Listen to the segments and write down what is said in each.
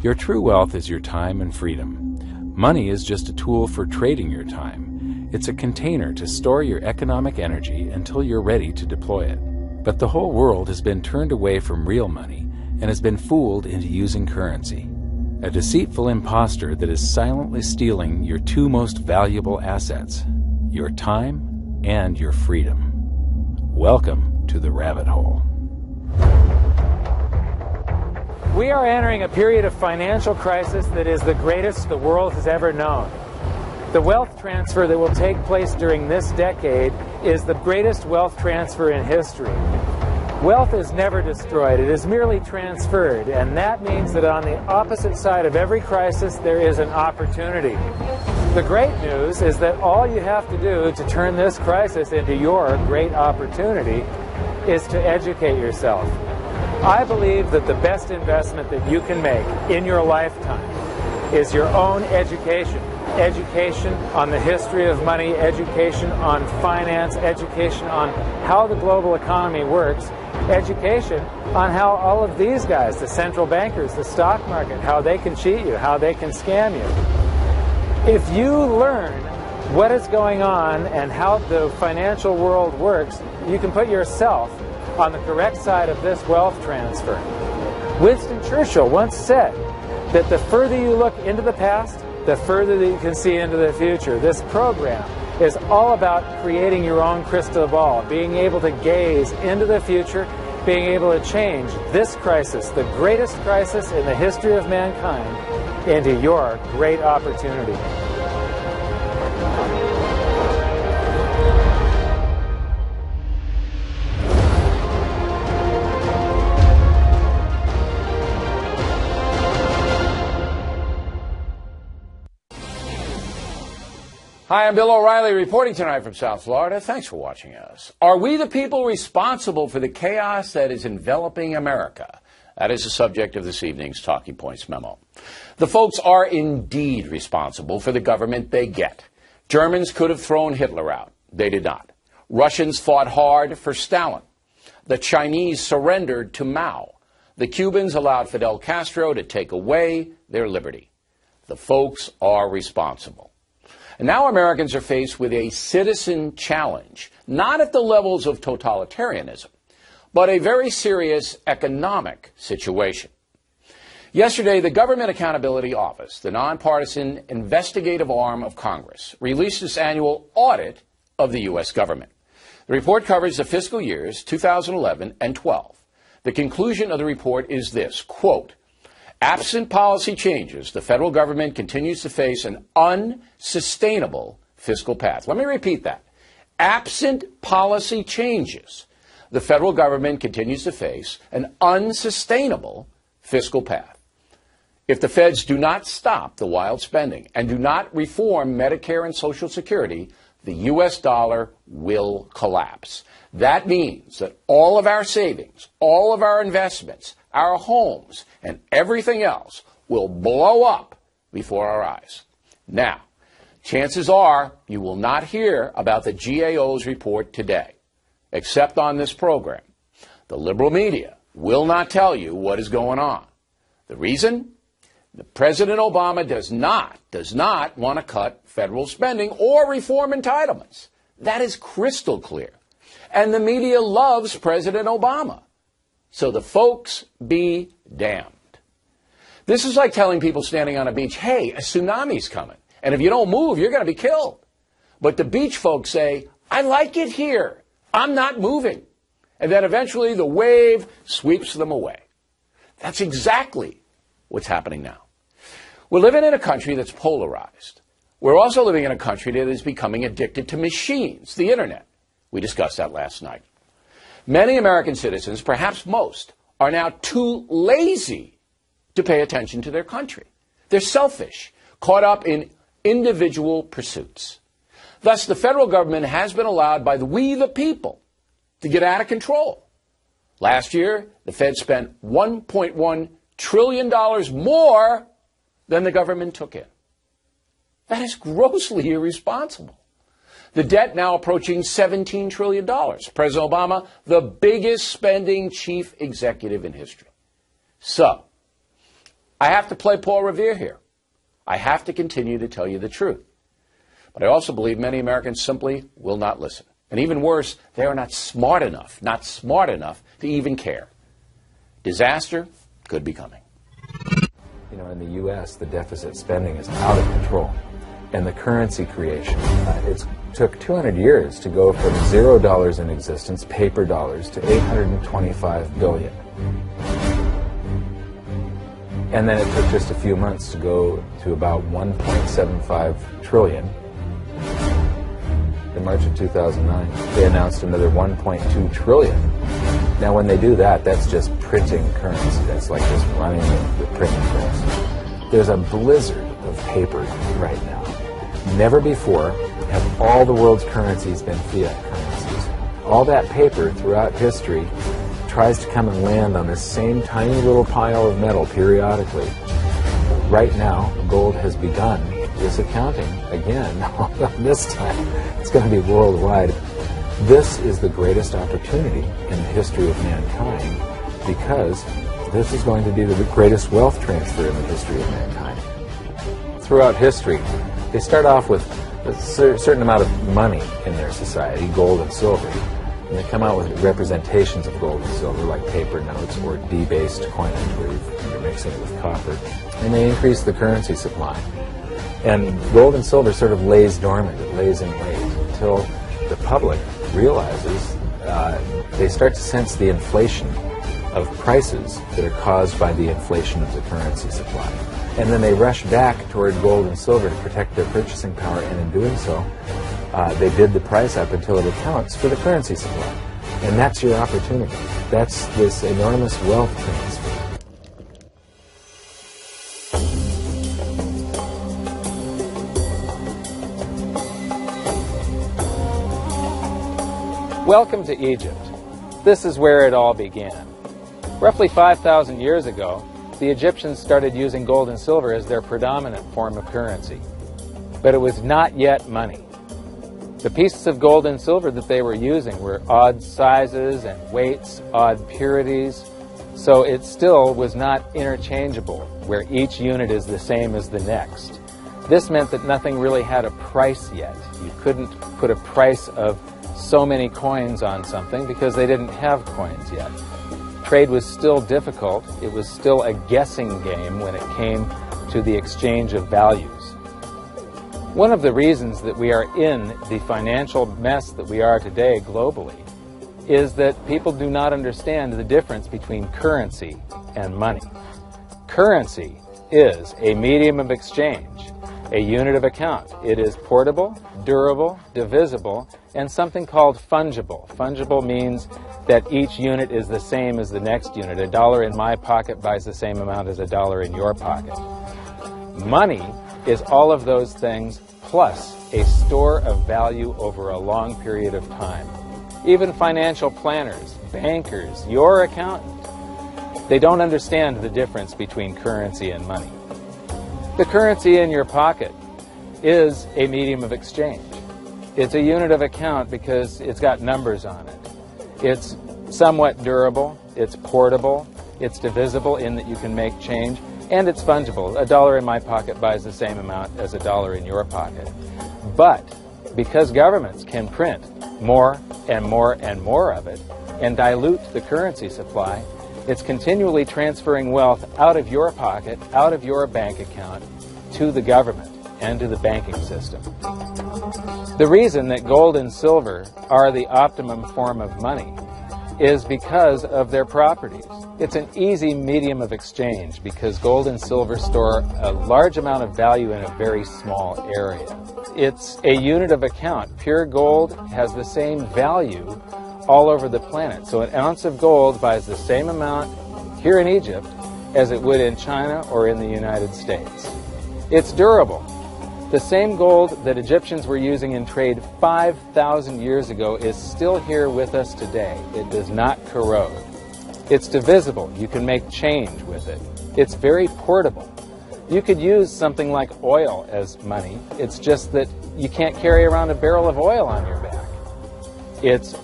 Your true wealth is your time and freedom. Money is just a tool for trading your time. It's a container to store your economic energy until you're ready to deploy it. But the whole world has been turned away from real money and has been fooled into using currency. A deceitful imposter that is silently stealing your two most valuable assets, your time and your freedom. Welcome to the rabbit hole. We are entering a period of financial crisis that is the greatest the world has ever known. The wealth transfer that will take place during this decade is the greatest wealth transfer in history. Wealth is never destroyed, it is merely transferred, and that means that on the opposite side of every crisis there is an opportunity. The great news is that all you have to do to turn this crisis into your great opportunity is to educate yourself. I believe that the best investment that you can make in your lifetime is your own education. Education on the history of money, education on finance, education on how the global economy works, education on how all of these guys, the central bankers, the stock market, how they can cheat you, how they can scam you. If you learn what is going on and how the financial world works, you can put yourself on the correct side of this wealth transfer. Winston Churchill once said that the further you look into the past, the further that you can see into the future. This program is all about creating your own crystal ball, being able to gaze into the future, being able to change this crisis, the greatest crisis in the history of mankind, into your great opportunity. Hi, I'm Bill O'Reilly reporting tonight from South Florida. Thanks for watching us. Are we the people responsible for the chaos that is enveloping America? That is the subject of this evening's Talking Points memo. The folks are indeed responsible for the government they get. Germans could have thrown Hitler out. They did not. Russians fought hard for Stalin. The Chinese surrendered to Mao. The Cubans allowed Fidel Castro to take away their liberty. The folks are responsible. And now Americans are faced with a citizen challenge, not at the levels of totalitarianism, but a very serious economic situation. Yesterday, the Government Accountability Office, the nonpartisan investigative arm of Congress, released its annual audit of the U.S. government. The report covers the fiscal years 2011 and 12. The conclusion of the report is this, quote, absent policy changes, the federal government continues to face an unsustainable fiscal path. Let me repeat that. Absent policy changes, the federal government continues to face an unsustainable fiscal path. If the feds do not stop the wild spending and do not reform Medicare and Social Security, the U.S. dollar will collapse. That means that all of our savings, all of our investments, our homes, and everything else will blow up before our eyes. Now, chances are you will not hear about the GAO's report today, except on this program. The liberal media will not tell you what is going on. The reason? President Obama does not want to cut federal spending or reform entitlements. That is crystal clear. And the media loves President Obama. So the folks be damned. This is like telling people standing on a beach, hey, a tsunami's coming, and if you don't move, you're going to be killed. But the beach folks say, I like it here. I'm not moving. And then eventually the wave sweeps them away. That's exactly what's happening now. We're living in a country that's polarized. We're also living in a country that is becoming addicted to machines, the internet. We discussed that last night. Many American citizens, perhaps most, are now too lazy to pay attention to their country. They're selfish, caught up in individual pursuits. Thus, the federal government has been allowed by we the people to get out of control. Last year, the Fed spent $1.1 trillion more than the government took in. That is grossly irresponsible. The debt now approaching $17 trillion. President Obama, the biggest spending chief executive in history. So, I have to play Paul Revere here. I have to continue to tell you the truth. But I also believe many Americans simply will not listen. And even worse, they are not smart enough to even care. Disaster could be coming. You know, in the U.S., the deficit spending is out of control. And the currency creation, it took 200 years to go from $0 in existence, paper dollars, to $825 billion. And then it took just a few months to go to about $1.75 trillion. In March of 2009, they announced another $1.2 trillion. Now, when they do that, that's just printing currency. That's like just running the printing press. There's a blizzard of paper right now. Never before have all the world's currencies been fiat currencies. All that paper throughout history tries to come and land on this same tiny little pile of metal periodically. Right now, gold has begun this accounting again. This time, it's going to be worldwide. This is the greatest opportunity in the history of mankind because this is going to be the greatest wealth transfer in the history of mankind. Throughout history, they start off with a certain amount of money in their society, gold and silver. And they come out with representations of gold and silver, like paper notes or debased coinage, where you're mixing it with copper. And they increase the currency supply. And gold and silver sort of lays dormant, it lays in wait until the public realizes, they start to sense the inflation of prices that are caused by the inflation of the currency supply. And then they rush back toward gold and silver to protect their purchasing power, and in doing so, they bid the price up until it accounts for the currency supply. And that's your opportunity. That's this enormous wealth transfer. Welcome to Egypt. This is where it all began. Roughly 5,000 years ago, the Egyptians started using gold and silver as their predominant form of currency. But it was not yet money. The pieces of gold and silver that they were using were odd sizes and weights, odd purities, so it still was not interchangeable, where each unit is the same as the next. This meant that nothing really had a price yet. You couldn't put a price of so many coins on something because they didn't have coins yet. Trade was still difficult. It was still a guessing game when it came to the exchange of values. One of the reasons that we are in the financial mess that we are today globally is that people do not understand the difference between currency and money. Currency is a medium of exchange, a unit of account. It is portable, durable, divisible, and something called fungible. Fungible means that each unit is the same as the next unit. A dollar in my pocket buys the same amount as a dollar in your pocket. Money is all of those things plus a store of value over a long period of time. Even financial planners, bankers, your accountant, they don't understand the difference between currency and money. The currency in your pocket is a medium of exchange. It's a unit of account because it's got numbers on it. It's somewhat durable, it's portable, it's divisible in that you can make change, and it's fungible. A dollar in my pocket buys the same amount as a dollar in your pocket. But because governments can print more and more and more of it and dilute the currency supply, it's continually transferring wealth out of your pocket, out of your bank account, to the government and to the banking system. The reason that gold and silver are the optimum form of money is because of their properties. It's an easy medium of exchange because gold and silver store a large amount of value in a very small area. It's a unit of account. Pure gold has the same value all over the planet. So an ounce of gold buys the same amount here in Egypt as it would in China or in the United States. It's durable. The same gold that Egyptians were using in trade 5,000 years ago is still here with us today. It does not corrode. It's divisible. You can make change with it. It's very portable. You could use something like oil as money. It's just that you can't carry around a barrel of oil on your back. It's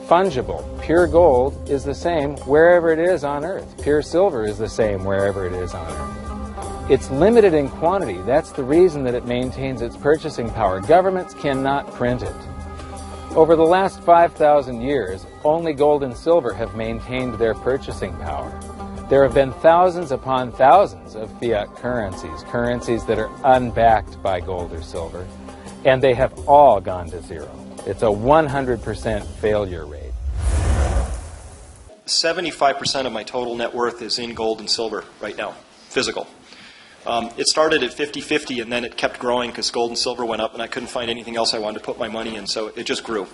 fungible. Pure gold is the same wherever it is on Earth. Pure silver is the same wherever it is on Earth. It's limited in quantity. That's the reason that it maintains its purchasing power. Governments cannot print it. Over the last 5,000 years, only gold and silver have maintained their purchasing power. There have been thousands upon thousands of fiat currencies, currencies that are unbacked by gold or silver, and they have all gone to zero. It's a 100% failure rate. 75% of my total net worth is in gold and silver right now, physical. It started at 50-50, and then it kept growing because gold and silver went up, and I couldn't find anything else I wanted to put my money in, so it just grew.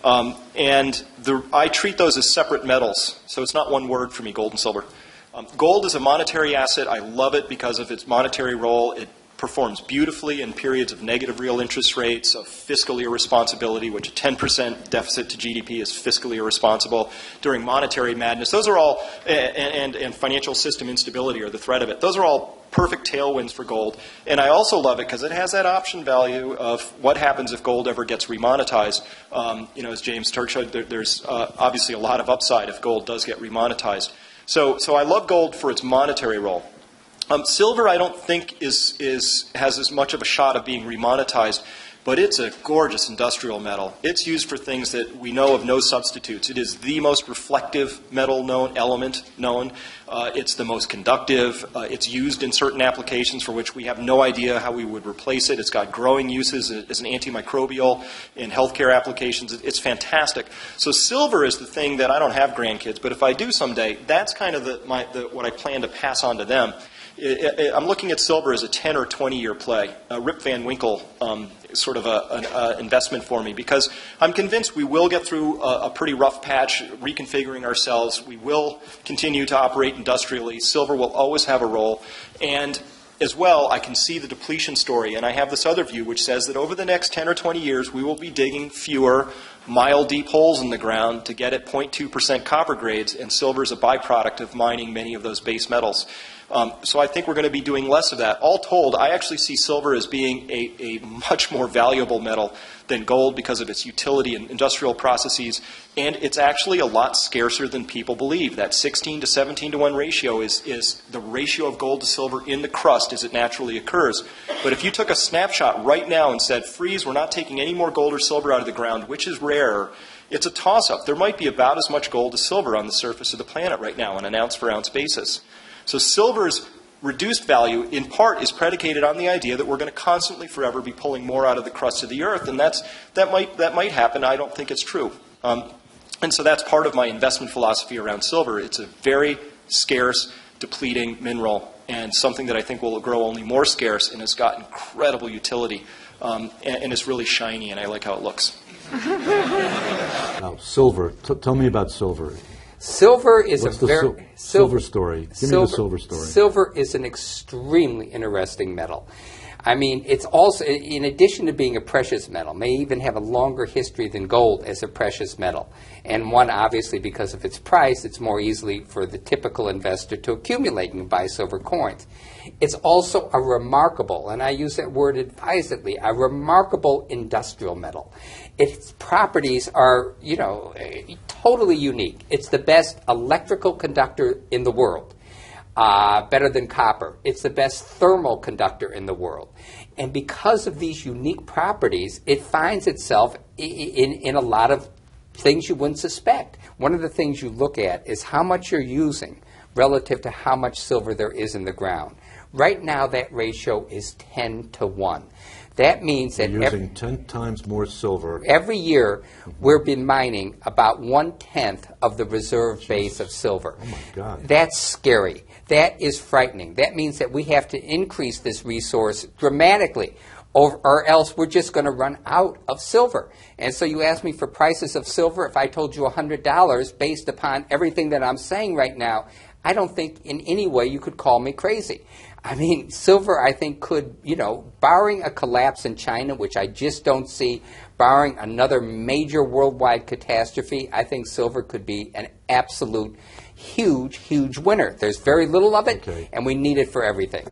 I treat those as separate metals, so it's not one word for me, gold and silver. Gold is a monetary asset. I love it because of its monetary role. It performs beautifully in periods of negative real interest rates, of fiscal irresponsibility, which a 10% deficit to GDP is fiscally irresponsible, during monetary madness. Those are all, and financial system instability or the threat of it. Those are all perfect tailwinds for gold. And I also love it because it has that option value of what happens if gold ever gets remonetized. As James Turk showed, there's obviously a lot of upside if gold does get remonetized. So I love gold for its monetary role. Silver, I don't think has as much of a shot of being remonetized, but it's a gorgeous industrial metal. It's used for things that we know of no substitutes. It is the most reflective element known. It's the most conductive. It's used in certain applications for which we have no idea how we would replace it. It's got growing uses as an antimicrobial in healthcare applications. It's fantastic. So silver is the thing that I don't have grandkids, but if I do someday, that's kind of what I plan to pass on to them. I'm looking at silver as a 10 or 20-year play. Rip Van Winkle is sort of an investment for me because I'm convinced we will get through a pretty rough patch, reconfiguring ourselves. We will continue to operate industrially. Silver will always have a role. And as well, I can see the depletion story. And I have this other view which says that over the next 10 or 20 years, we will be digging fewer mile-deep holes in the ground to get at 0.2% copper grades, and silver is a byproduct of mining many of those base metals. So I think we're going to be doing less of that. All told, I actually see silver as being a much more valuable metal than gold because of its utility in industrial processes, and it's actually a lot scarcer than people believe. That 16 to 17 to 1 ratio is the ratio of gold to silver in the crust as it naturally occurs. But if you took a snapshot right now and said, freeze, we're not taking any more gold or silver out of the ground, which is rarer, it's a toss-up. There might be about as much gold as silver on the surface of the planet right now on an ounce-for-ounce basis. So silver's reduced value, in part, is predicated on the idea that we're going to constantly, forever, be pulling more out of the crust of the earth, and that might happen. I don't think it's true. And so that's part of my investment philosophy around silver. It's a very scarce, depleting mineral, and something that I think will grow only more scarce, and has got incredible utility, and it's really shiny, and I like how it looks. Now, silver. Tell me about silver. Silver is silver story. Give me the silver story. Silver is an extremely interesting metal. I mean, it's also, in addition to being a precious metal, may even have a longer history than gold as a precious metal. And one, obviously, because of its price, it's more easily for the typical investor to accumulate and buy silver coins. It's also a remarkable, and I use that word advisedly, a remarkable industrial metal. Its properties are, totally unique. It's the best electrical conductor in the world. Better than copper. It's the best thermal conductor in the world. And because of these unique properties, it finds itself in a lot of things you wouldn't suspect. One of the things you look at is how much you're using relative to how much silver there is in the ground. Right now, that ratio is 10 to 1. That means that you're using 10 times more silver. Every year, we've been mining about 1/10 of the reserve base of silver. Oh, my God. That's scary. That is frightening. That means that we have to increase this resource dramatically, or else we're just going to run out of silver. And so you ask me for prices of silver. If I told you $100 based upon everything that I'm saying right now, I don't think in any way you could call me crazy. I mean, silver, I think, could, barring a collapse in China, which I just don't see, barring another major worldwide catastrophe, I think silver could be an absolute huge, huge winner. There's very little of it, and we need it for everything.